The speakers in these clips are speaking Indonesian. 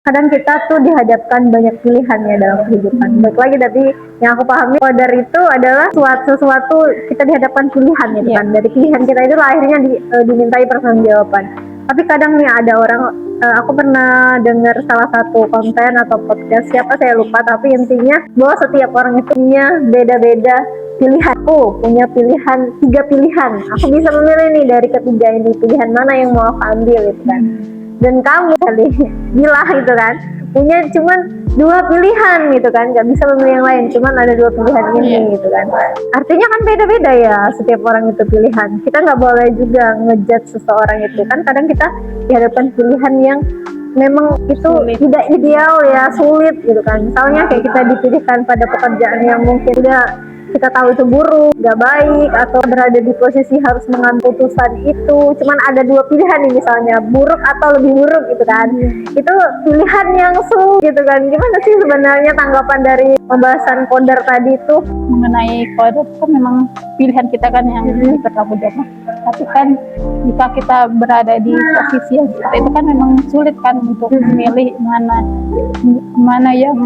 kadang kita tuh dihadapkan banyak pilihan ya dalam kehidupan. Baik lagi, tapi yang aku pahami qadar itu adalah sesuatu kita dihadapkan pilihan gitu kan. Dari pilihan kita itu akhirnya dimintai pertanggungjawaban. Tapi kadang nih ada orang, aku pernah dengar salah satu konten atau podcast, siapa saya lupa, tapi intinya bahwa setiap orang itu punya beda-beda pilihan. Aku punya pilihan, 3 pilihan. Aku bisa memilih nih dari ketiga ini, pilihan mana yang mau aku ambil gitu kan. Dan kamu kali gila gitu kan, punya cuman 2 pilihan gitu kan, nggak bisa memilih yang lain, cuman ada 2 pilihan ini gitu kan. Artinya kan beda-beda ya setiap orang itu pilihan. Kita nggak boleh juga ngejudge seseorang itu kan, kadang kita dihadapkan pilihan yang memang itu tidak ideal ya, sulit gitu kan. Misalnya kayak kita dipilihkan pada pekerjaan yang mungkin udah kita tahu itu buruk, gak baik, atau berada di posisi harus mengambil putusan itu, cuman ada 2 pilihan nih, misalnya buruk atau lebih buruk gitu kan. Itu pilihan yang sulit gitu kan. Gimana sih sebenarnya tanggapan dari pembahasan qadar tadi itu? Mengenai qadar kan memang pilihan kita kan yang dipertanggungjawabkan. Tapi kan jika kita berada di posisi yang seperti itu kan memang sulit kan untuk memilih mana yang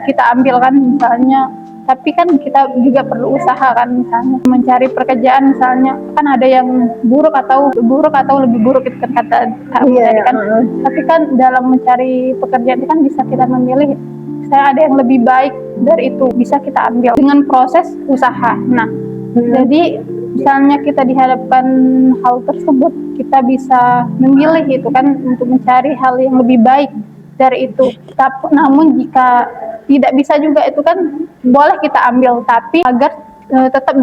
kita ambil kan, misalnya. Tapi kan kita juga perlu usaha kan, misalnya mencari pekerjaan, misalnya kan ada yang buruk atau lebih buruk itu kan kata kamu tadi kan. Tapi kan dalam mencari pekerjaan itu kan bisa kita memilih, saya ada yang lebih baik dari itu, bisa kita ambil dengan proses usaha. Nah, jadi misalnya kita dihadapkan hal tersebut, kita bisa memilih itu kan untuk mencari hal yang lebih baik dari itu. Namun jika tidak bisa juga itu kan boleh kita ambil, tapi agar tetap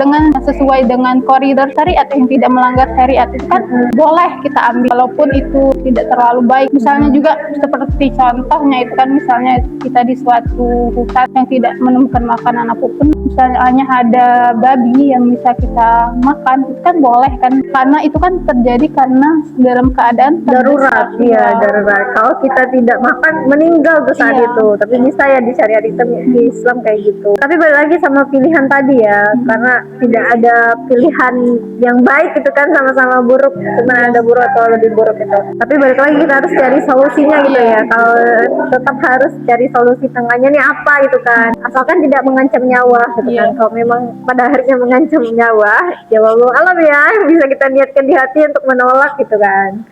sesuai dengan koridor syariat, yang tidak melanggar syariat itu kan boleh kita ambil walaupun itu tidak terlalu baik. Misalnya juga seperti contohnya itu kan, misalnya kita di suatu hutan yang tidak menemukan makanan apapun, misalnya hanya ada babi yang bisa kita makan, itu kan boleh kan, karena itu kan terjadi karena dalam keadaan darurat. Iya, darurat. Kalau kita tidak makan meninggal tuh saat itu, tapi bisa ya di syariat Islam kayak gitu. Tapi balik lagi sama pilihan tadi ya, karena tidak ada pilihan yang baik itu kan, sama-sama buruk, cuma ada buruk atau lebih buruk itu. Tapi balik lagi kita harus cari solusinya gitu ya. Kalau tetap harus cari solusi tengahnya nih apa gitu kan, asalkan tidak mengancam nyawa gitu kan. Kalau memang pada akhirnya mengancam nyawa, ya wallahu alam ya, bisa kita niatkan di hati untuk menolak gitu kan.